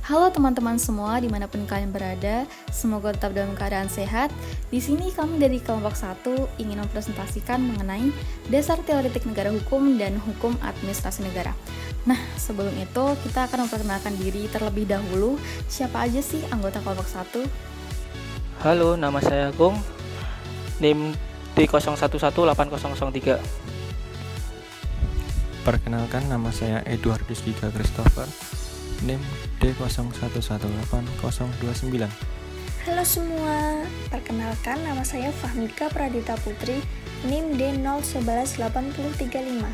Halo teman-teman semua dimanapun kalian berada, semoga tetap dalam keadaan sehat. Di sini kami dari kelompok 1 ingin mempresentasikan mengenai dasar teoretik negara hukum dan hukum administrasi negara. Nah, sebelum itu kita akan memperkenalkan diri terlebih dahulu. Siapa aja sih anggota kelompok 1? Halo, nama saya Agung, NIM D011803. Perkenalkan, nama saya Eduardus Giga Christopher, NIM D01180029. Halo semua, perkenalkan nama saya Fahmika Pradita Putri, NIM D011835.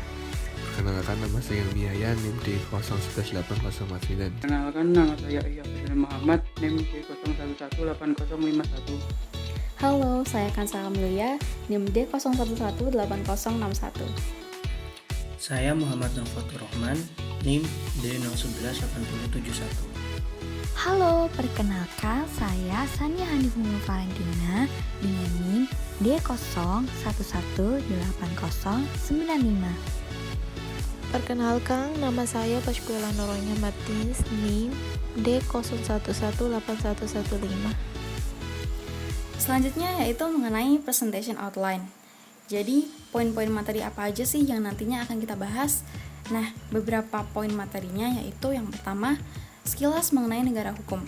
Perkenalkan, nama saya Miaya, NIM D011809. Perkenalkan, nama saya Iya Fadil Muhammad, NIM D01185051. Halo, saya Kansa Amelia, NIM D01186061. Saya Muhammad Novatur Rahman, NIM D0118071. Halo, perkenalkan saya Sania Hanifumi Valentina dengan NIM D01118095. Perkenalkan, nama saya Pascuala Noronya Martins, NIM D01181115. Selanjutnya yaitu mengenai presentation outline. Jadi, poin-poin materi apa aja sih yang nantinya akan kita bahas? Nah, beberapa poin materinya yaitu yang pertama, sekilas mengenai negara hukum.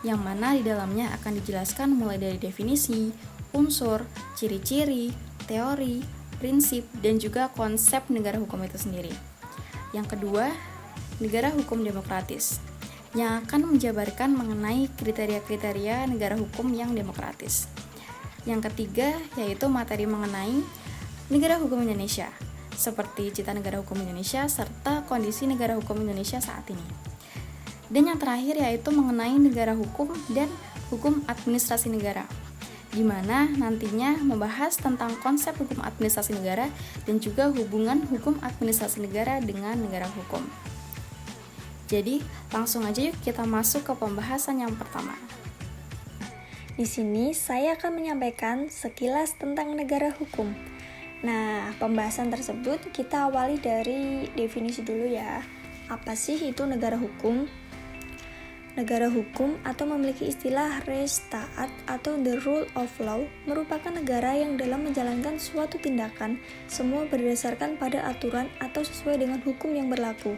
Yang mana di dalamnya akan dijelaskan mulai dari definisi, unsur, ciri-ciri, teori, prinsip, dan juga konsep negara hukum itu sendiri. Yang kedua, negara hukum demokratis, yang akan menjabarkan mengenai kriteria-kriteria negara hukum yang demokratis. Yang ketiga, yaitu materi mengenai negara hukum Indonesia, seperti cita negara hukum Indonesia serta kondisi negara hukum Indonesia saat ini. Dan yang terakhir yaitu mengenai negara hukum dan hukum administrasi negara, di mana nantinya membahas tentang konsep hukum administrasi negara dan juga hubungan hukum administrasi negara dengan negara hukum. Jadi, langsung aja yuk kita masuk ke pembahasan yang pertama. Di sini saya akan menyampaikan sekilas tentang negara hukum. Nah, pembahasan tersebut kita awali dari definisi dulu ya. Apa sih itu negara hukum? Negara hukum atau memiliki istilah res taat atau the rule of law merupakan negara yang dalam menjalankan suatu tindakan semua berdasarkan pada aturan atau sesuai dengan hukum yang berlaku.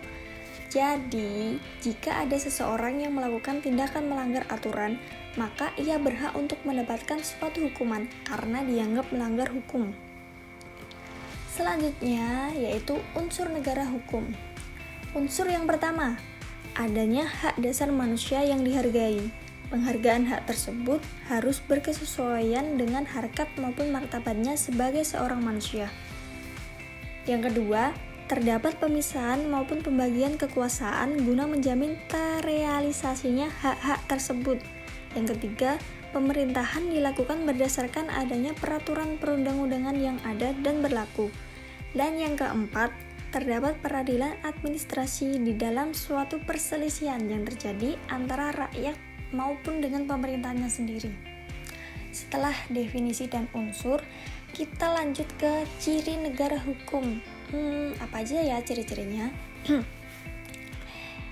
Jadi, jika ada seseorang yang melakukan tindakan melanggar aturan, maka ia berhak untuk mendapatkan suatu hukuman karena dianggap melanggar hukum. Selanjutnya, yaitu unsur negara hukum. Unsur yang pertama, adanya hak dasar manusia yang dihargai. Penghargaan hak tersebut harus berkesesuaian dengan harkat maupun martabatnya sebagai seorang manusia. Yang kedua, terdapat pemisahan maupun pembagian kekuasaan guna menjamin terrealisasinya hak-hak tersebut. Yang ketiga, pemerintahan dilakukan berdasarkan adanya peraturan perundang-undangan yang ada dan berlaku. Dan yang keempat, terdapat peradilan administrasi di dalam suatu perselisihan yang terjadi antara rakyat maupun dengan pemerintahannya sendiri. Setelah definisi dan unsur, kita lanjut ke ciri negara hukum. Apa aja ya ciri-cirinya?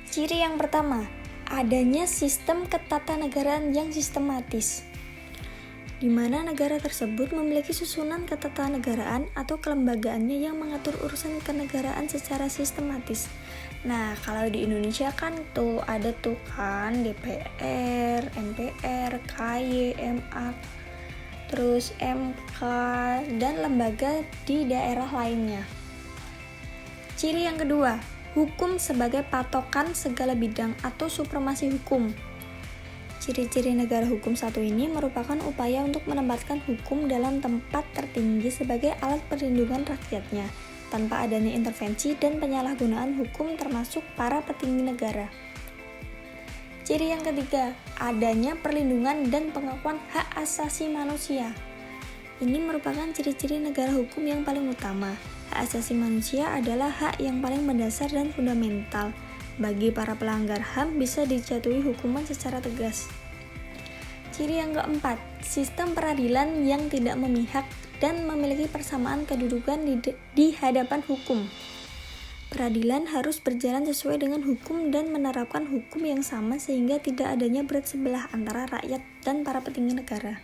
Ciri yang pertama, adanya sistem ketatanegaraan yang sistematis, di mana negara tersebut memiliki susunan ketatanegaraan atau kelembagaannya yang mengatur urusan kenegaraan secara sistematis. Nah, kalau di Indonesia kan ada DPR, MPR, KY, MA, terus MK, dan lembaga di daerah lainnya. Ciri yang kedua, hukum sebagai patokan segala bidang atau supremasi hukum. Ciri-ciri negara hukum satu ini merupakan upaya untuk menempatkan hukum dalam tempat tertinggi sebagai alat perlindungan rakyatnya, tanpa adanya intervensi dan penyalahgunaan hukum termasuk para petinggi negara. Ciri yang ketiga, adanya perlindungan dan pengakuan hak asasi manusia. Ini merupakan ciri-ciri negara hukum yang paling utama. Hak asasi manusia adalah hak yang paling mendasar dan fundamental. Bagi para pelanggar HAM bisa dijatuhi hukuman secara tegas. Ciri yang keempat, sistem peradilan yang tidak memihak dan memiliki persamaan kedudukan di hadapan hukum. Peradilan harus berjalan sesuai dengan hukum dan menerapkan hukum yang sama sehingga tidak adanya berat sebelah antara rakyat dan para petinggi negara.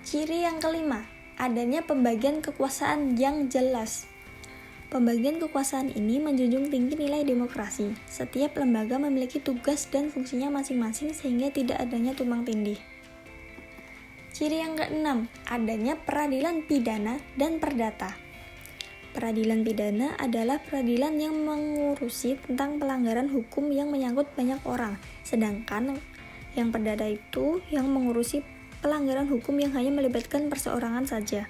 Ciri yang kelima, adanya pembagian kekuasaan yang jelas. Pembagian kekuasaan ini menjunjung tinggi nilai demokrasi. Setiap lembaga memiliki tugas dan fungsinya masing-masing sehingga tidak adanya tumpang tindih. Ciri yang keenam, adanya peradilan pidana dan perdata. Peradilan pidana adalah peradilan yang mengurusi tentang pelanggaran hukum yang menyangkut banyak orang, sedangkan yang perdata itu yang mengurusi pelanggaran hukum yang hanya melibatkan perseorangan saja.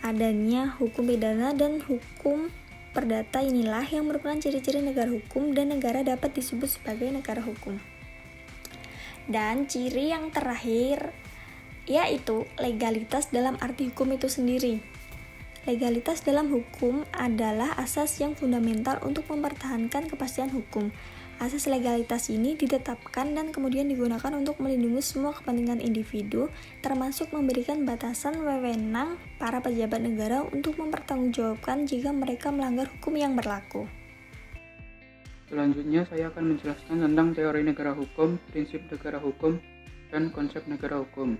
Adanya hukum pidana dan hukum perdata inilah yang merupakan ciri-ciri negara hukum dan negara dapat disebut sebagai negara hukum. Dan ciri yang terakhir yaitu legalitas dalam arti hukum itu sendiri. Legalitas dalam hukum adalah asas yang fundamental untuk mempertahankan kepastian hukum. Asas legalitas ini ditetapkan dan kemudian digunakan untuk melindungi semua kepentingan individu, termasuk memberikan batasan wewenang para pejabat negara untuk mempertanggungjawabkan jika mereka melanggar hukum yang berlaku. Selanjutnya saya akan menjelaskan tentang teori negara hukum, prinsip negara hukum, dan konsep negara hukum.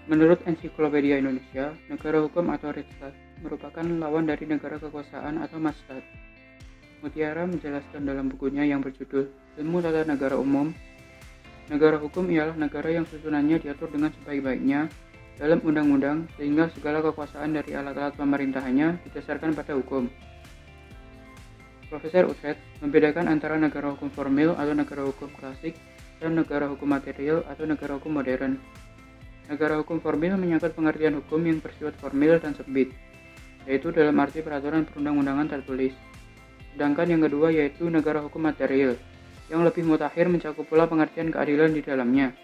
Menurut Ensiklopedia Indonesia, negara hukum atau Rechtsstaat merupakan lawan dari negara kekuasaan atau Marstat. Mutiara menjelaskan dalam bukunya yang berjudul Ilmu Tata Negara Umum, negara hukum ialah negara yang susunannya diatur dengan sebaik-baiknya dalam undang-undang sehingga segala kekuasaan dari alat-alat pemerintahannya didasarkan pada hukum. Profesor Utrecht membedakan antara negara hukum formil atau negara hukum klasik dan negara hukum material atau negara hukum modern. Negara hukum formil menyangkut pengertian hukum yang bersifat formil dan sempit, yaitu dalam arti peraturan perundang-undangan tertulis. Sedangkan yang kedua yaitu negara hukum material, yang lebih mutakhir mencakup pula pengertian keadilan di dalamnya.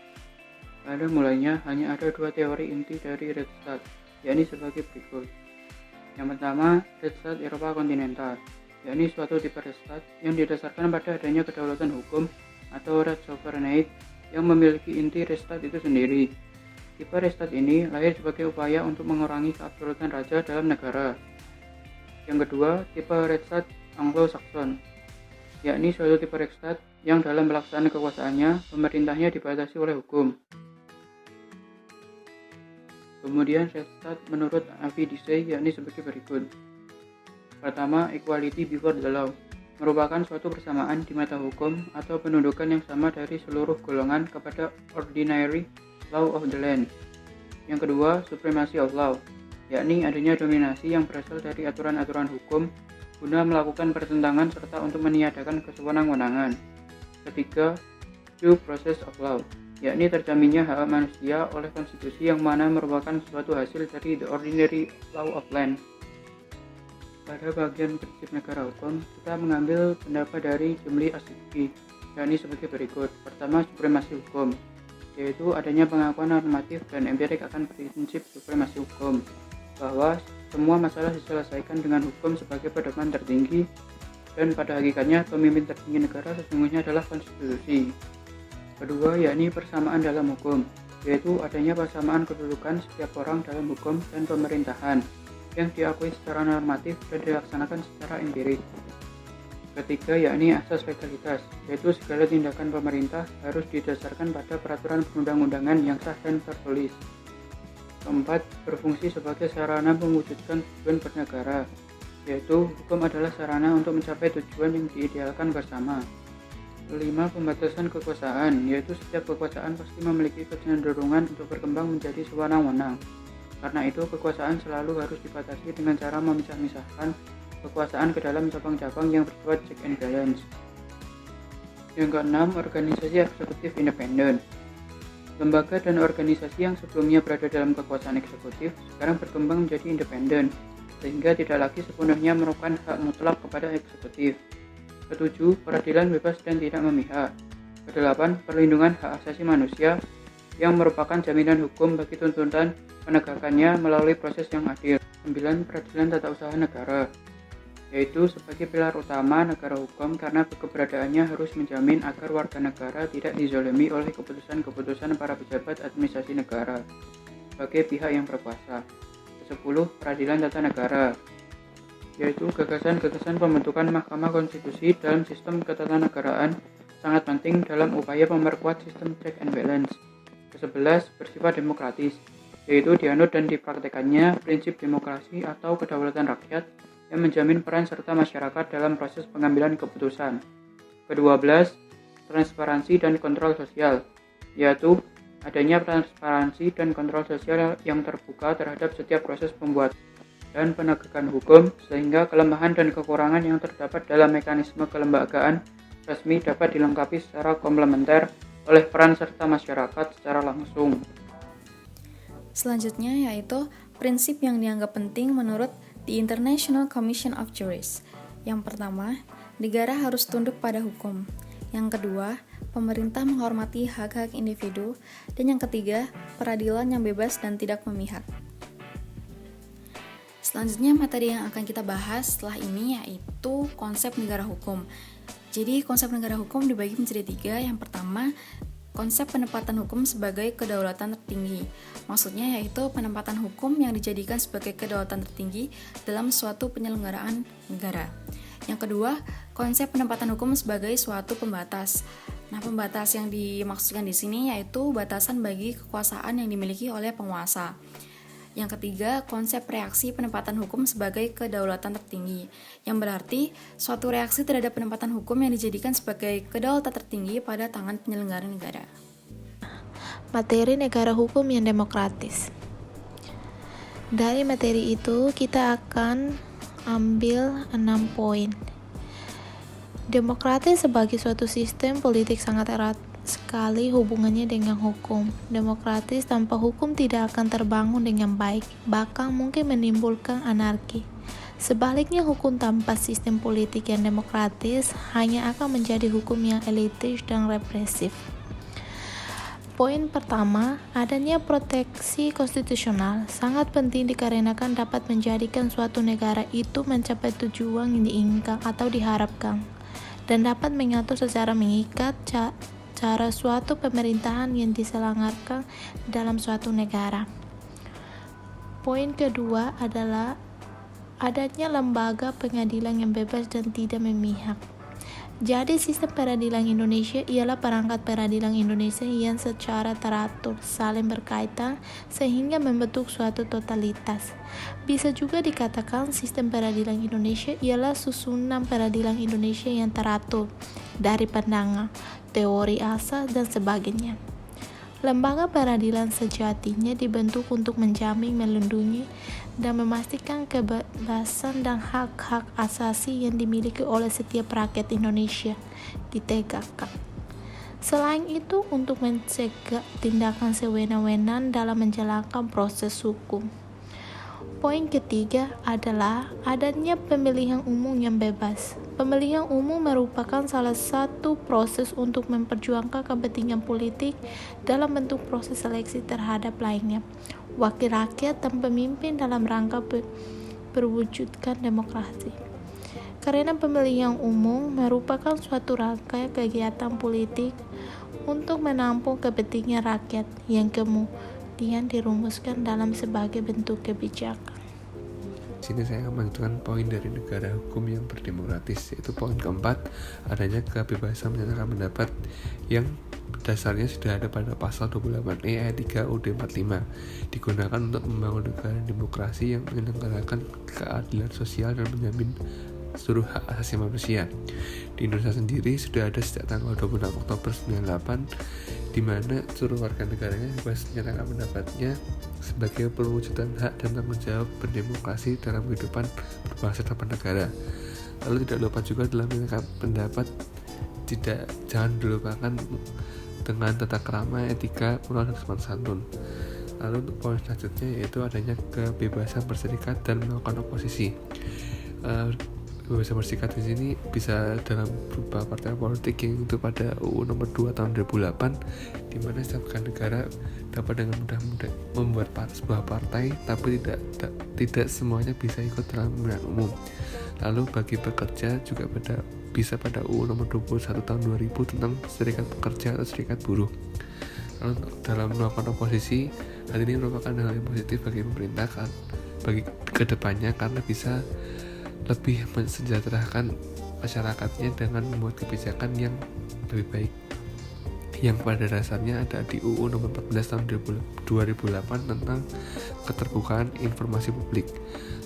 Pada mulanya hanya ada dua teori inti dari Rechtsstaat, yakni sebagai berikut. Yang pertama, Rechtsstaat Eropa kontinental, yakni suatu tipe Rechtsstaat yang didasarkan pada adanya kedaulatan hukum atau Rechtssovereignty yang memiliki inti Rechtsstaat itu sendiri. Tipe Rechtsstaat ini lahir sebagai upaya untuk mengurangi keabsolutan raja dalam negara. Yang kedua, tipe Rechtsstaat Anglo-Saxon, yakni suatu tipe Rechtsstaat yang dalam pelaksanaan kekuasaannya, pemerintahnya dibatasi oleh hukum. Kemudian Rechtsstaat menurut Avi Dicey yakni sebagai berikut. Pertama, equality before the law, merupakan suatu persamaan di mata hukum atau pendudukan yang sama dari seluruh golongan kepada ordinary law of the land. Yang kedua, supremacy of law, yakni adanya dominasi yang berasal dari aturan-aturan hukum guna melakukan pertentangan serta untuk meniadakan kesewenang-wenangan. Ketiga, due process of law, yakni terjaminnya hak manusia oleh konstitusi yang mana merupakan suatu hasil dari the ordinary law of land. Pada bagian prinsip negara hukum, kita mengambil pendapat dari Jumli As-Siddiqi, yakni sebagai berikut. Pertama, supremasi hukum, yaitu adanya pengakuan normatif dan empirik akan prinsip supremasi hukum, bahwa semua masalah diselesaikan dengan hukum sebagai pedoman tertinggi, dan pada hakikatnya pemimpin tertinggi negara sesungguhnya adalah konstitusi. Kedua, yakni persamaan dalam hukum, yaitu adanya persamaan kedudukan setiap orang dalam hukum dan pemerintahan, yang diakui secara normatif dan dilaksanakan secara empirik. Ketiga, yakni asas legalitas, yaitu segala tindakan pemerintah harus didasarkan pada peraturan perundang-undangan yang sah dan tertulis. Keempat, berfungsi sebagai sarana mewujudkan tujuan bernegara, yaitu hukum adalah sarana untuk mencapai tujuan yang diidealkan bersama. Kelima, pembatasan kekuasaan, yaitu setiap kekuasaan pasti memiliki kecenderungan untuk berkembang menjadi sewenang-wenang. Karena itu, kekuasaan selalu harus dibatasi dengan cara memisah-misahkan kekuasaan ke dalam cabang-cabang yang bersifat check and balance. Yang keenam, organisasi eksekutif independen. Lembaga dan organisasi yang sebelumnya berada dalam kekuasaan eksekutif sekarang berkembang menjadi independen, sehingga tidak lagi sepenuhnya merupakan hak mutlak kepada eksekutif. Ketujuh, peradilan bebas dan tidak memihak. Kedelapan, perlindungan hak asasi manusia yang merupakan jaminan hukum bagi tuntutan penegakannya melalui proses yang adil. 9. Peradilan tata usaha negara, yaitu sebagai pilar utama negara hukum karena keberadaannya harus menjamin agar warga negara tidak dizolimi oleh keputusan-keputusan para pejabat administrasi negara sebagai pihak yang berkuasa. 10. Peradilan tata negara, yaitu gagasan-gagasan pembentukan Mahkamah Konstitusi dalam sistem ketatanegaraan sangat penting dalam upaya memperkuat sistem check and balance. Ke-11, bersifat demokratis, yaitu dianut dan dipraktekannya prinsip demokrasi atau kedaulatan rakyat yang menjamin peran serta masyarakat dalam proses pengambilan keputusan. Ke-12, transparansi dan kontrol sosial, yaitu adanya transparansi dan kontrol sosial yang terbuka terhadap setiap proses pembuatan dan penegakan hukum, sehingga kelemahan dan kekurangan yang terdapat dalam mekanisme kelembagaan resmi dapat dilengkapi secara komplementer oleh peran serta masyarakat secara langsung. Selanjutnya yaitu prinsip yang dianggap penting menurut The International Commission of Jurists. Yang pertama, negara harus tunduk pada hukum. Yang kedua, pemerintah menghormati hak-hak individu. Dan yang ketiga, peradilan yang bebas dan tidak memihak. Selanjutnya materi yang akan kita bahas setelah ini yaitu konsep negara hukum. Jadi konsep negara hukum dibagi menjadi 3. Yang pertama, konsep penempatan hukum sebagai kedaulatan tertinggi. Maksudnya yaitu penempatan hukum yang dijadikan sebagai kedaulatan tertinggi dalam suatu penyelenggaraan negara. Yang kedua, konsep penempatan hukum sebagai suatu pembatas. Nah, pembatas yang dimaksudkan di sini yaitu batasan bagi kekuasaan yang dimiliki oleh penguasa. Yang ketiga, konsep reaksi penempatan hukum sebagai kedaulatan tertinggi, yang berarti suatu reaksi terhadap penempatan hukum yang dijadikan sebagai kedaulatan tertinggi pada tangan penyelenggara negara. Materi negara hukum yang demokratis. Dari materi itu kita akan ambil 6 poin. Demokratis sebagai suatu sistem politik sangat erat sekali hubungannya dengan hukum. Demokratis tanpa hukum tidak akan terbangun dengan baik, bahkan mungkin menimbulkan anarki. Sebaliknya, hukum tanpa sistem politik yang demokratis hanya akan menjadi hukum yang elitis dan represif. Poin pertama, adanya proteksi konstitusional sangat penting dikarenakan dapat menjadikan suatu negara itu mencapai tujuan yang diinginkan atau diharapkan, dan dapat mengatur secara mengikat cara suatu pemerintahan yang diselenggarakan dalam suatu negara. Poin kedua adalah adanya lembaga pengadilan yang bebas dan tidak memihak. Jadi sistem peradilan Indonesia ialah perangkat peradilan Indonesia yang secara teratur, saling berkaitan, sehingga membentuk suatu totalitas. Bisa juga dikatakan sistem peradilan Indonesia ialah susunan peradilan Indonesia yang teratur, dari pandangan, teori asas, dan sebagainya. Lembaga peradilan sejatinya dibentuk untuk menjamin, melindungi, dan memastikan kebebasan dan hak-hak asasi yang dimiliki oleh setiap rakyat Indonesia ditegakkan. Selain itu, untuk mencegah tindakan sewenang-wenang dalam menjalankan proses hukum. Poin ketiga adalah adanya pemilihan umum yang bebas. Pemilihan umum merupakan salah satu proses untuk memperjuangkan kepentingan politik dalam bentuk proses seleksi terhadap lainnya, wakil rakyat dan pemimpin dalam rangka perwujudkan demokrasi. Karena pemilihan umum merupakan suatu rangkaian kegiatan politik untuk menampung kepentingan rakyat yang kemudian dirumuskan dalam sebagai bentuk kebijakan. Di sini saya akan melanjutkan poin dari negara hukum yang berdemokratis, yaitu poin keempat, adanya kebebasan menyatakan pendapat yang dasarnya sudah ada pada pasal 28E ayat 3 UUD 45, digunakan untuk membangun negara demokrasi yang menyelenggarakan keadilan sosial dan menjamin seluruh hak asasi manusia. Di Indonesia sendiri sudah ada sejak tanggal 26 Oktober 98, di mana seluruh warga negaranya bebas menyatakan pendapatnya sebagai perwujudan hak dan tanggung jawab berdemokrasi dalam kehidupan berbangsa dan bernegara. Lalu tidak lupa juga dalam menyatakan pendapat jangan dilupakan dengan tata krama, etika, moral, dan sopan santun. Lalu untuk poin selanjutnya yaitu adanya kebebasan berserikat dan melakukan oposisi. Kebebasan berserikat di sini bisa dalam berupa partai politik yang itu pada UU nomor 2 tahun 2008, di mana setiap negara dapat dengan mudah membuat sebuah partai, tapi tidak semuanya bisa ikut dalam pemilihan umum. Lalu bagi pekerja juga bisa pada UU nomor 21 tahun 2000 tentang serikat pekerja atau serikat buruh. Lalu dalam melakukan oposisi, hal ini merupakan hal yang positif bagi pemerintah bagi kedepannya, karena bisa lebih mensejahterakan masyarakatnya dengan membuat kebijakan yang lebih baik, yang pada dasarnya ada di UU nomor 14 tahun 2008 tentang keterbukaan informasi publik.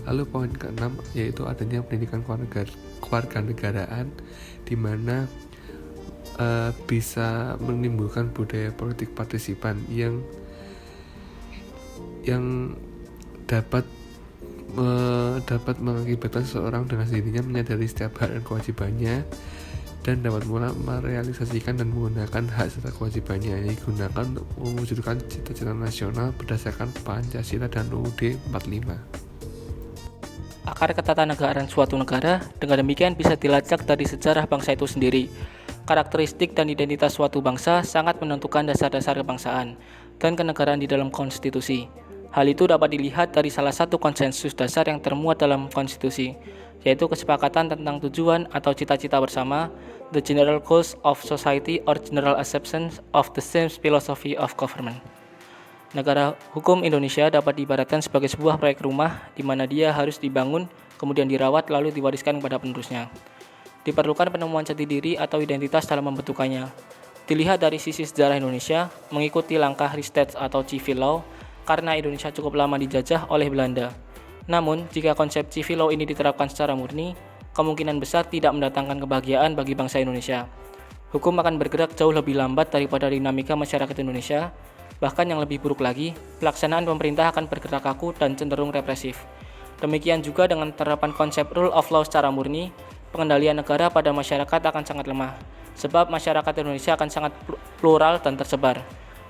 Lalu poin ke-6 yaitu adanya pendidikan kewarganegaraan, di mana bisa menimbulkan budaya politik partisipan yang dapat mengakibatkan seseorang dengan sendirinya menyadari setiap hak dan kewajibannya, dan dapat mula merealisasikan dan menggunakan hak serta kewajibannya yang digunakan untuk mewujudkan cita-cita nasional berdasarkan Pancasila dan UUD 45. Akar ketatanegaraan suatu negara dengan demikian bisa dilacak dari sejarah bangsa itu sendiri. Karakteristik dan identitas suatu bangsa sangat menentukan dasar-dasar kebangsaan dan kenegaraan di dalam konstitusi. Hal itu dapat dilihat dari salah satu konsensus dasar yang termuat dalam konstitusi, yaitu kesepakatan tentang tujuan atau cita-cita bersama, the general goals of society or general acceptance of the same philosophy of government. Negara hukum Indonesia dapat diibaratkan sebagai sebuah proyek rumah di mana dia harus dibangun, kemudian dirawat, lalu diwariskan kepada penerusnya. Diperlukan penemuan jati diri atau identitas dalam membentukannya. Dilihat dari sisi sejarah Indonesia, mengikuti langkah Restates atau civil law, karena Indonesia cukup lama dijajah oleh Belanda. Namun, jika konsep civil law ini diterapkan secara murni, kemungkinan besar tidak mendatangkan kebahagiaan bagi bangsa Indonesia. Hukum akan bergerak jauh lebih lambat daripada dinamika masyarakat Indonesia. Bahkan yang lebih buruk lagi, pelaksanaan pemerintah akan bergerak kaku dan cenderung represif. Demikian juga dengan terapan konsep rule of law secara murni, pengendalian negara pada masyarakat akan sangat lemah, sebab masyarakat Indonesia akan sangat plural dan tersebar.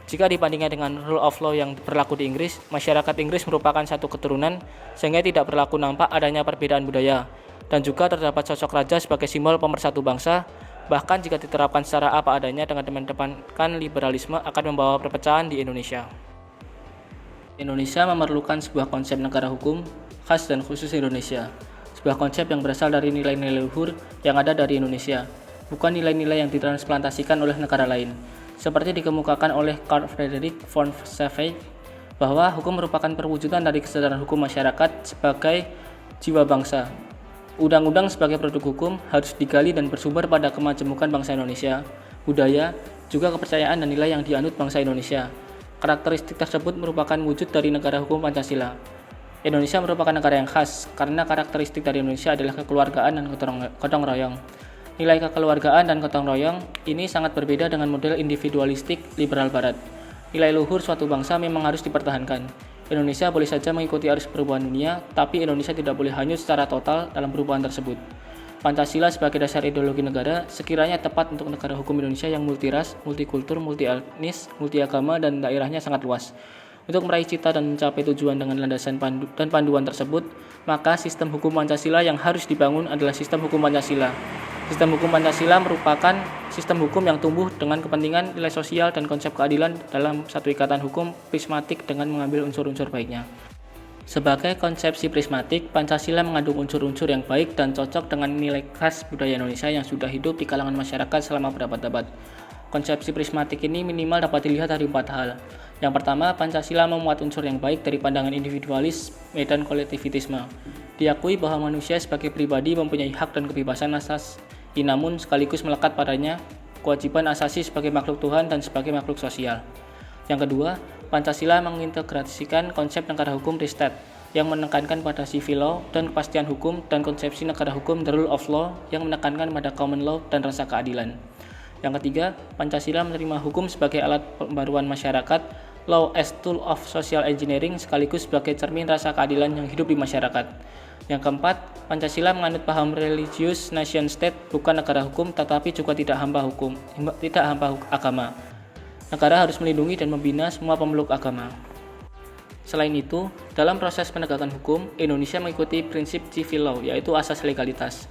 Jika dibandingkan dengan rule of law yang berlaku di Inggris, masyarakat Inggris merupakan satu keturunan, sehingga tidak berlaku nampak adanya perbedaan budaya, dan juga terdapat sosok raja sebagai simbol pemersatu bangsa. Bahkan jika diterapkan secara apa adanya dengan mengedepankan liberalisme akan membawa perpecahan di Indonesia. Indonesia memerlukan sebuah konsep negara hukum khas dan khusus Indonesia. Sebuah konsep yang berasal dari nilai-nilai luhur yang ada dari Indonesia, bukan nilai-nilai yang ditransplantasikan oleh negara lain. Seperti dikemukakan oleh Carl Friedrich von Schaffer, bahwa hukum merupakan perwujudan dari kesadaran hukum masyarakat sebagai jiwa bangsa. Undang-undang sebagai produk hukum harus digali dan bersumber pada kemajemukan bangsa Indonesia, budaya, juga kepercayaan dan nilai yang dianut bangsa Indonesia. Karakteristik tersebut merupakan wujud dari negara hukum Pancasila. Indonesia merupakan negara yang khas karena karakteristik dari Indonesia adalah kekeluargaan dan gotong royong. Nilai kekeluargaan dan gotong royong ini sangat berbeda dengan model individualistik liberal barat. Nilai luhur suatu bangsa memang harus dipertahankan. Indonesia boleh saja mengikuti arus perubahan dunia, tapi Indonesia tidak boleh hanyut secara total dalam perubahan tersebut. Pancasila sebagai dasar ideologi negara sekiranya tepat untuk negara hukum Indonesia yang multiras, multikultur, multietnis, multiagama, dan daerahnya sangat luas. Untuk meraih cita dan mencapai tujuan dengan landasan dan panduan tersebut, maka sistem hukum Pancasila yang harus dibangun adalah sistem hukum Pancasila. Sistem hukum Pancasila merupakan sistem hukum yang tumbuh dengan kepentingan nilai sosial dan konsep keadilan dalam satu ikatan hukum prismatik dengan mengambil unsur-unsur baiknya. Sebagai konsepsi prismatik, Pancasila mengandung unsur-unsur yang baik dan cocok dengan nilai khas budaya Indonesia yang sudah hidup di kalangan masyarakat selama berabad-abad. Konsepsi prismatik ini minimal dapat dilihat dari 4 hal. Yang pertama, Pancasila memuat unsur yang baik dari pandangan individualis dan kolektivitisme. Diakui bahwa manusia sebagai pribadi mempunyai hak dan kebebasan asasi, namun sekaligus melekat padanya kewajiban asasi sebagai makhluk Tuhan dan sebagai makhluk sosial. Yang kedua, Pancasila mengintegrasikan konsep negara hukum Restate yang menekankan pada civil law dan kepastian hukum, dan konsepsi negara hukum the rule of law yang menekankan pada common law dan rasa keadilan. Yang ketiga, Pancasila menerima hukum sebagai alat pembaruan masyarakat, law as tool of social engineering, sekaligus sebagai cermin rasa keadilan yang hidup di masyarakat. Yang keempat, Pancasila menganut paham religius nation state, bukan negara hukum, tetapi juga tidak hamba agama. Negara harus melindungi dan membina semua pemeluk agama. Selain itu, dalam proses penegakan hukum, Indonesia mengikuti prinsip civil law, yaitu asas legalitas.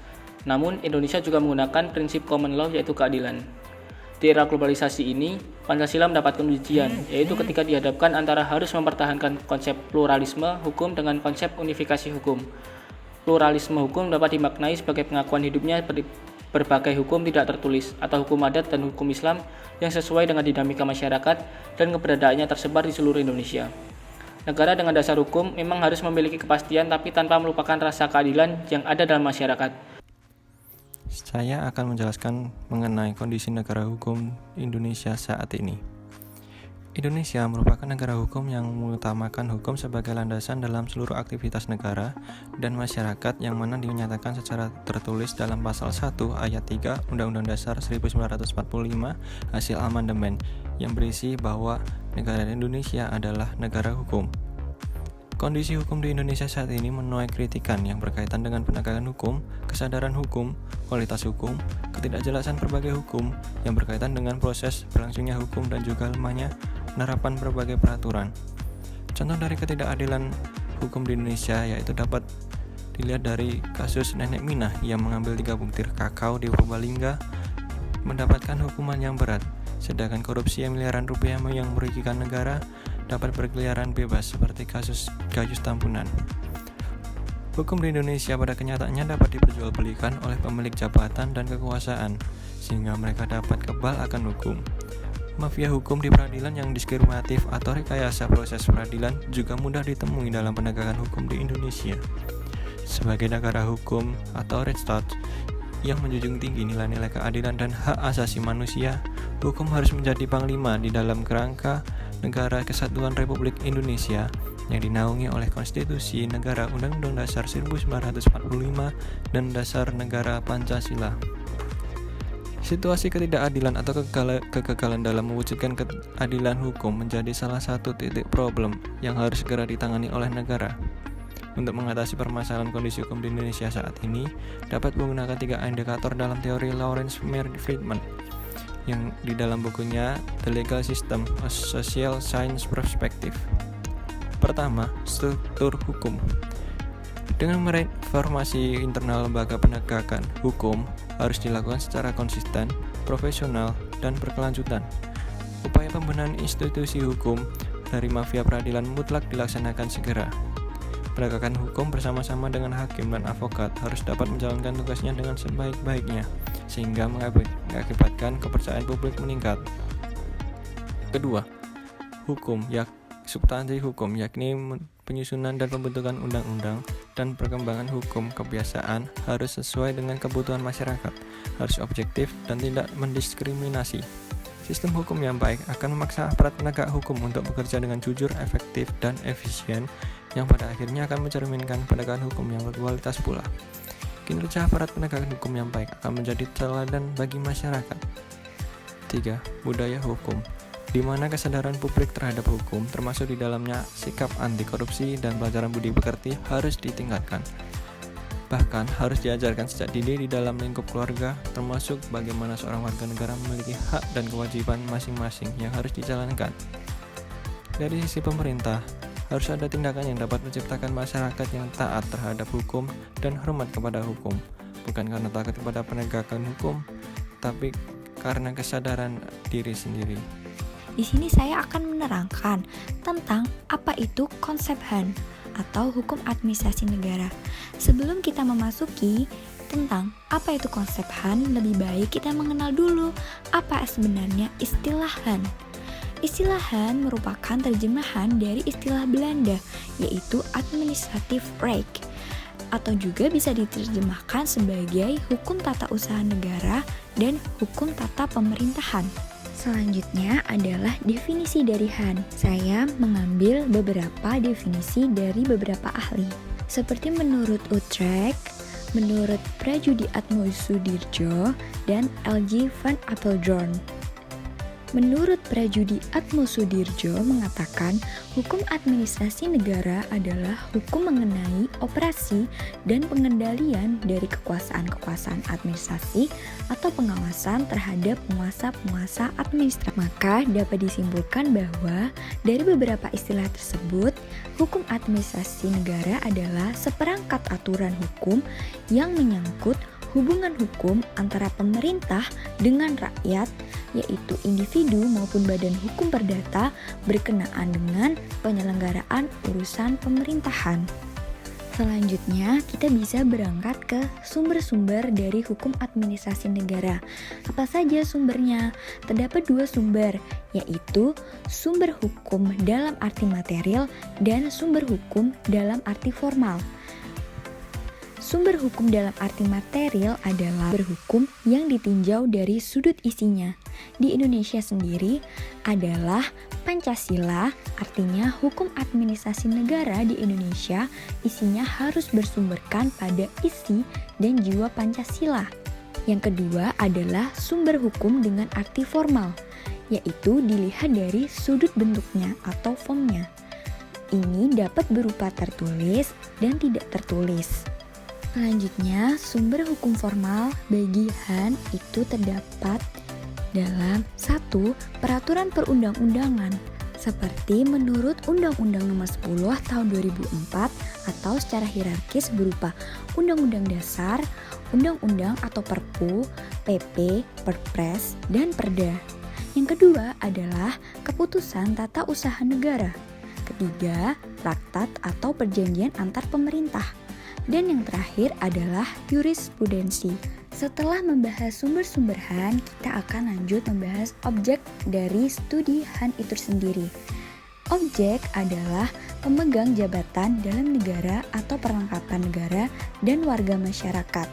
Namun, Indonesia juga menggunakan prinsip common law, yaitu keadilan. Di era globalisasi ini, Pancasila mendapatkan ujian, yaitu ketika dihadapkan antara harus mempertahankan konsep pluralisme hukum dengan konsep unifikasi hukum. Pluralisme hukum dapat dimaknai sebagai pengakuan hidupnya berbagai hukum tidak tertulis atau hukum adat dan hukum Islam yang sesuai dengan dinamika masyarakat dan keberadaannya tersebar di seluruh Indonesia. Negara dengan dasar hukum memang harus memiliki kepastian tapi tanpa melupakan rasa keadilan yang ada dalam masyarakat. Saya akan menjelaskan mengenai kondisi negara hukum Indonesia saat ini. Indonesia merupakan negara hukum yang mengutamakan hukum sebagai landasan dalam seluruh aktivitas negara dan masyarakat yang mana dinyatakan secara tertulis dalam pasal 1 ayat 3 Undang-Undang Dasar 1945 hasil amandemen yang berisi bahwa negara Indonesia adalah negara hukum. Kondisi hukum di Indonesia saat ini menuai kritikan yang berkaitan dengan penegakan hukum, kesadaran hukum, kualitas hukum, ketidakjelasan berbagai hukum yang berkaitan dengan proses berlangsungnya hukum dan juga lemahnya penerapan berbagai peraturan. Contoh dari ketidakadilan hukum di Indonesia yaitu dapat dilihat dari kasus Nenek Minah yang mengambil 3 butir kakao di Purbalingga mendapatkan hukuman yang berat, sedangkan korupsi yang miliaran rupiah yang merugikan negara dapat berkeliaran bebas seperti kasus Gayus Tambunan. Hukum di Indonesia pada kenyataannya dapat diperjualbelikan oleh pemilik jabatan dan kekuasaan, sehingga mereka dapat kebal akan hukum. Mafia hukum di peradilan yang diskriminatif atau rekayasa proses peradilan juga mudah ditemui dalam penegakan hukum di Indonesia. Sebagai negara hukum atau Rechtsstaat yang menjunjung tinggi nilai-nilai keadilan dan hak asasi manusia, hukum harus menjadi panglima di dalam kerangka Negara Kesatuan Republik Indonesia yang dinaungi oleh Konstitusi Negara Undang-Undang Dasar 1945 dan Dasar Negara Pancasila. Situasi ketidakadilan atau kegagalan dalam mewujudkan keadilan hukum menjadi salah satu titik problem yang harus segera ditangani oleh negara. Untuk mengatasi permasalahan kondisi hukum di Indonesia saat ini, dapat menggunakan 3 indikator dalam teori Lawrence Friedman yang di dalam bukunya The Legal System, A Social Science Perspective. Pertama, struktur hukum. Dengan mereformasi internal lembaga penegakan hukum harus dilakukan secara konsisten, profesional, dan berkelanjutan. Upaya pembenahan institusi hukum dari mafia peradilan mutlak dilaksanakan segera. Penegakan hukum bersama-sama dengan hakim dan avokat harus dapat menjalankan tugasnya dengan sebaik-baiknya, sehingga mengakibatkan kepercayaan publik meningkat. Kedua, substansi hukum, yakni penyusunan dan pembentukan undang-undang dan perkembangan hukum kebiasaan harus sesuai dengan kebutuhan masyarakat, harus objektif dan tidak mendiskriminasi. Sistem hukum yang baik akan memaksa aparat penegak hukum untuk bekerja dengan jujur, efektif, dan efisien, yang pada akhirnya akan mencerminkan penegakan hukum yang berkualitas pula. Kinerja aparat penegakan hukum yang baik akan menjadi teladan bagi masyarakat. 3. Budaya hukum, di mana kesadaran publik terhadap hukum, termasuk di dalamnya sikap anti korupsi dan pelajaran budi pekerti harus ditingkatkan. Bahkan harus diajarkan sejak dini di dalam lingkup keluarga, termasuk bagaimana seorang warga negara memiliki hak dan kewajiban masing-masing yang harus dijalankan. Dari sisi pemerintah, harus ada tindakan yang dapat menciptakan masyarakat yang taat terhadap hukum dan hormat kepada hukum, bukan karena takut kepada penegakan hukum, tapi karena kesadaran diri sendiri. Di sini saya akan menerangkan tentang apa itu konsep HAN atau Hukum Administrasi Negara. Sebelum kita memasuki tentang apa itu konsep HAN, lebih baik kita mengenal dulu apa sebenarnya istilah HAN. Istilah HAN merupakan terjemahan dari istilah Belanda, yaitu Administrative Recht, atau juga bisa diterjemahkan sebagai hukum tata usaha negara dan hukum tata pemerintahan. Selanjutnya adalah definisi dari HAN. Saya mengambil beberapa definisi dari beberapa ahli, seperti menurut Utrecht, menurut Prajudi Atmosudirjo, dan L.J. van Apeldoorn. Menurut Prajudi Atmosudirjo mengatakan, hukum administrasi negara adalah hukum mengenai operasi dan pengendalian dari kekuasaan-kekuasaan administrasi atau pengawasan terhadap penguasa-penguasa administrasi. Maka dapat disimpulkan bahwa dari beberapa istilah tersebut, hukum administrasi negara adalah seperangkat aturan hukum yang menyangkut hubungan hukum antara pemerintah dengan rakyat, yaitu individu maupun badan hukum perdata berkenaan dengan penyelenggaraan urusan pemerintahan. Selanjutnya, kita bisa berangkat ke sumber-sumber dari hukum administrasi negara. Apa saja sumbernya? Terdapat 2 sumber, yaitu sumber hukum dalam arti material dan sumber hukum dalam arti formal. Sumber hukum dalam arti material adalah berhukum yang ditinjau dari sudut isinya. Di Indonesia sendiri adalah Pancasila, artinya hukum administrasi negara di Indonesia isinya harus bersumberkan pada isi dan jiwa Pancasila. Yang kedua adalah sumber hukum dengan arti formal, yaitu dilihat dari sudut bentuknya atau formnya. Ini dapat berupa tertulis dan tidak tertulis. Selanjutnya, sumber hukum formal bagi HAN itu terdapat dalam 1. Peraturan perundang-undangan seperti menurut Undang-Undang Nomor 10 Tahun 2004 atau secara hierarkis berupa Undang-Undang Dasar, Undang-Undang atau Perpu, PP, Perpres, dan Perda. Yang kedua adalah keputusan tata usaha negara. Ketiga, traktat atau perjanjian antar pemerintah. Dan yang terakhir adalah jurisprudensi. Setelah membahas sumber-sumber HAN, kita akan lanjut membahas objek dari studi HAN itu sendiri. Objek adalah pemegang jabatan dalam negara atau perlengkapan negara dan warga masyarakat.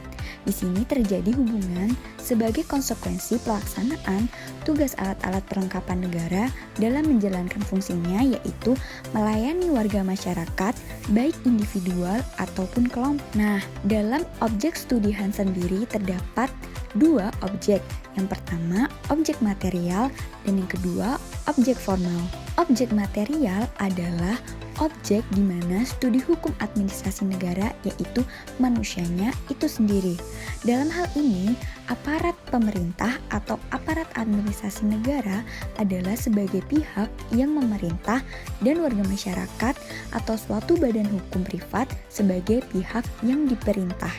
Di sini terjadi hubungan sebagai konsekuensi pelaksanaan tugas alat-alat perlengkapan negara dalam menjalankan fungsinya, yaitu melayani warga masyarakat baik individual ataupun kelompok. Nah, dalam objek studi HAN sendiri terdapat 2 objek. Yang pertama, objek material, dan yang kedua, objek formal. Objek material adalah objek di mana studi hukum administrasi negara, yaitu manusianya itu sendiri. Dalam hal ini, aparat pemerintah atau aparat administrasi negara adalah sebagai pihak yang memerintah dan warga masyarakat atau suatu badan hukum privat sebagai pihak yang diperintah.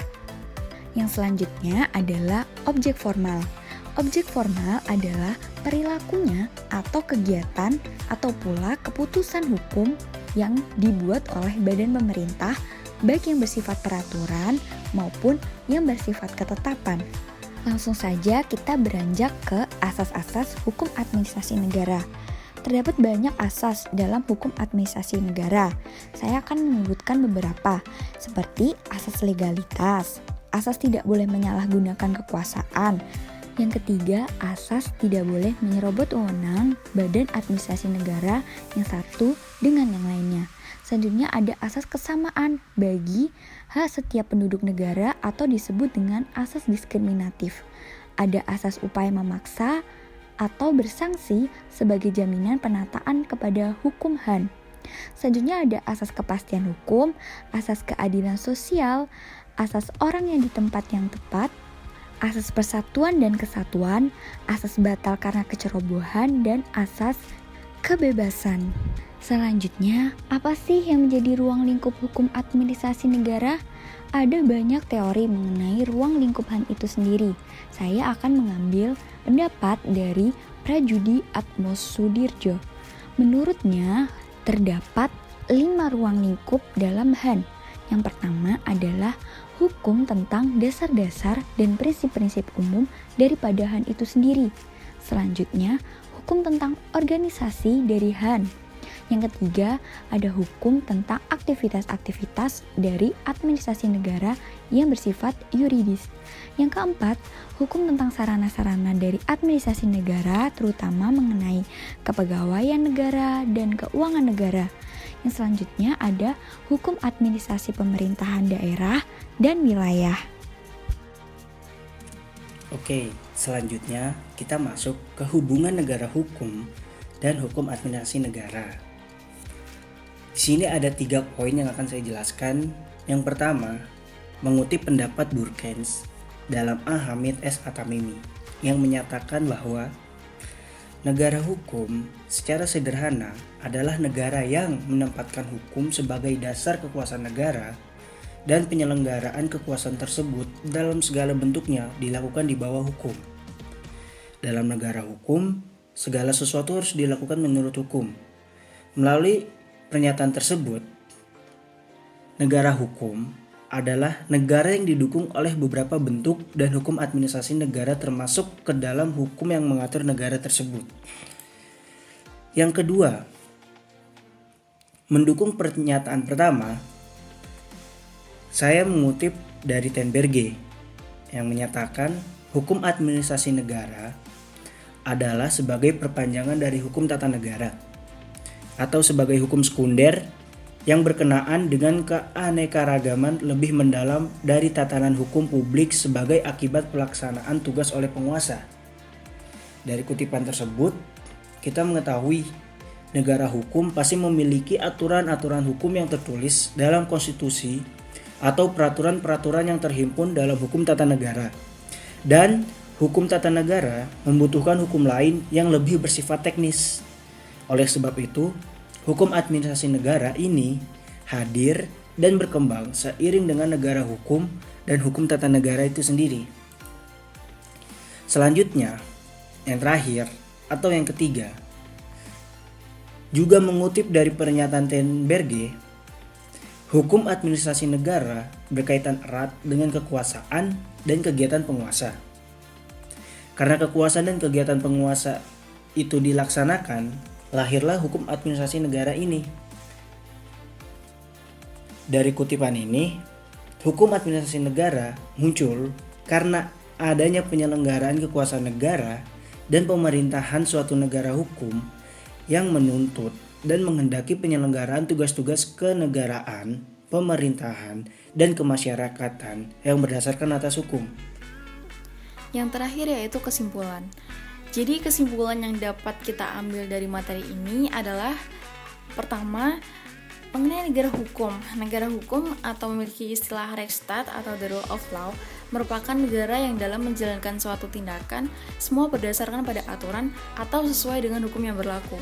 Yang selanjutnya adalah objek formal. Objek formal adalah perilakunya atau kegiatan atau pula keputusan hukum yang dibuat oleh badan pemerintah, baik yang bersifat peraturan maupun yang bersifat ketetapan. Langsung saja kita beranjak ke asas-asas hukum administrasi negara. Terdapat banyak asas dalam hukum administrasi negara. Saya akan menyebutkan beberapa, seperti asas legalitas, asas tidak boleh menyalahgunakan kekuasaan. Yang ketiga, asas tidak boleh menyerobot wewenang badan administrasi negara yang satu dengan yang lainnya. Selanjutnya ada asas kesamaan bagi hak setiap penduduk negara atau disebut dengan asas diskriminatif. Ada asas upaya memaksa atau bersanksi sebagai jaminan penataan kepada hukum HAN. Selanjutnya ada asas kepastian hukum, asas keadilan sosial, asas orang yang di tempat yang tepat, asas persatuan dan kesatuan, asas batal karena kecerobohan, dan asas kebebasan. Selanjutnya, apa sih yang menjadi ruang lingkup hukum administrasi negara? Ada banyak teori mengenai ruang lingkup HAN itu sendiri. Saya akan mengambil pendapat dari Prajudi Atmosudirjo. Menurutnya, terdapat 5 ruang lingkup dalam HAN. Yang pertama adalah hukum tentang dasar-dasar dan prinsip-prinsip umum daripada HAN itu sendiri. Selanjutnya, hukum tentang organisasi dari HAN. Yang ketiga, ada hukum tentang aktivitas-aktivitas dari administrasi negara yang bersifat yuridis. Yang keempat, hukum tentang sarana-sarana dari administrasi negara, terutama mengenai kepegawaian negara dan keuangan negara. Yang selanjutnya ada hukum administrasi pemerintahan daerah dan wilayah. Oke, selanjutnya kita masuk ke hubungan negara hukum dan hukum administrasi negara. Di sini ada 3 poin yang akan saya jelaskan. Yang pertama, mengutip pendapat Durkheim dalam Hamid S. Atamimi yang menyatakan bahwa negara hukum secara sederhana adalah negara yang menempatkan hukum sebagai dasar kekuasaan negara dan penyelenggaraan kekuasaan tersebut dalam segala bentuknya dilakukan di bawah hukum. Dalam negara hukum, segala sesuatu harus dilakukan menurut hukum. Melalui pernyataan tersebut, negara hukum adalah negara yang didukung oleh beberapa bentuk dan hukum administrasi negara termasuk ke dalam hukum yang mengatur negara tersebut. Yang kedua, mendukung pernyataan pertama, saya mengutip dari Ten Berge yang menyatakan hukum administrasi negara adalah sebagai perpanjangan dari hukum tata negara atau sebagai hukum sekunder yang berkenaan dengan keanekaragaman lebih mendalam dari tatanan hukum publik sebagai akibat pelaksanaan tugas oleh penguasa. Dari kutipan tersebut, kita mengetahui negara hukum pasti memiliki aturan-aturan hukum yang tertulis dalam konstitusi atau peraturan-peraturan yang terhimpun dalam hukum tata negara. Dan hukum tata negara membutuhkan hukum lain yang lebih bersifat teknis. Oleh sebab itu, hukum administrasi negara ini hadir dan berkembang seiring dengan negara hukum dan hukum tata negara itu sendiri. Selanjutnya, yang terakhir atau yang ketiga, juga mengutip dari pernyataan Ten Berge, hukum administrasi negara berkaitan erat dengan kekuasaan dan kegiatan penguasa. Karena kekuasaan dan kegiatan penguasa itu dilaksanakan, lahirlah hukum administrasi negara ini. Dari kutipan ini, hukum administrasi negara muncul karena adanya penyelenggaraan kekuasaan negara dan pemerintahan suatu negara hukum yang menuntut dan menghendaki penyelenggaraan tugas-tugas kenegaraan, pemerintahan, dan kemasyarakatan yang berdasarkan atas hukum. Yang terakhir yaitu kesimpulan. Jadi kesimpulan yang dapat kita ambil dari materi ini adalah pertama, mengenai negara hukum. Negara hukum atau memiliki istilah Rechtsstaat atau the rule of law merupakan negara yang dalam menjalankan suatu tindakan semua berdasarkan pada aturan atau sesuai dengan hukum yang berlaku.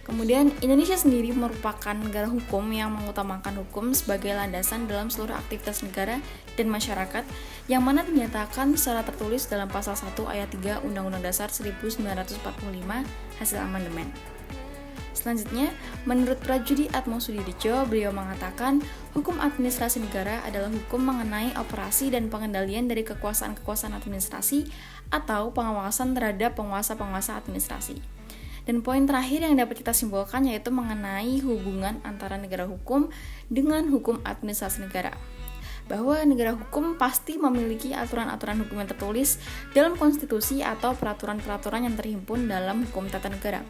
Kemudian Indonesia sendiri merupakan negara hukum yang mengutamakan hukum sebagai landasan dalam seluruh aktivitas negara dan masyarakat yang mana dinyatakan secara tertulis dalam pasal 1 ayat 3 Undang-Undang Dasar 1945 hasil amandemen. Selanjutnya, menurut Prajudi Atmosudirdjo, beliau mengatakan hukum administrasi negara adalah hukum mengenai operasi dan pengendalian dari kekuasaan-kekuasaan administrasi atau pengawasan terhadap penguasa-penguasa administrasi. Dan poin terakhir yang dapat kita simpulkan yaitu mengenai hubungan antara negara hukum dengan hukum administrasi negara. Bahwa negara hukum pasti memiliki aturan-aturan hukum yang tertulis dalam konstitusi atau peraturan-peraturan yang terhimpun dalam hukum tata negara.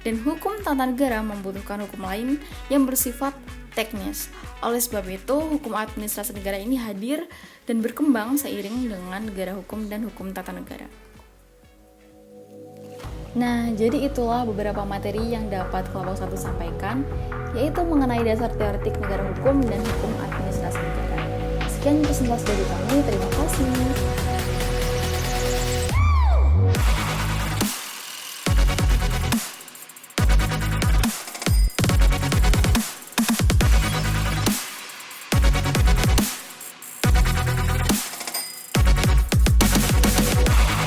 Dan hukum tata negara membutuhkan hukum lain yang bersifat teknis. Oleh sebab itu, hukum administrasi negara ini hadir dan berkembang seiring dengan negara hukum dan hukum tata negara. Nah, jadi itulah beberapa materi yang dapat kelompok 1 sampaikan, yaitu mengenai dasar teoretik negara hukum dan hukum administrasi negara. Sekian presentasi dari kami, terima kasih.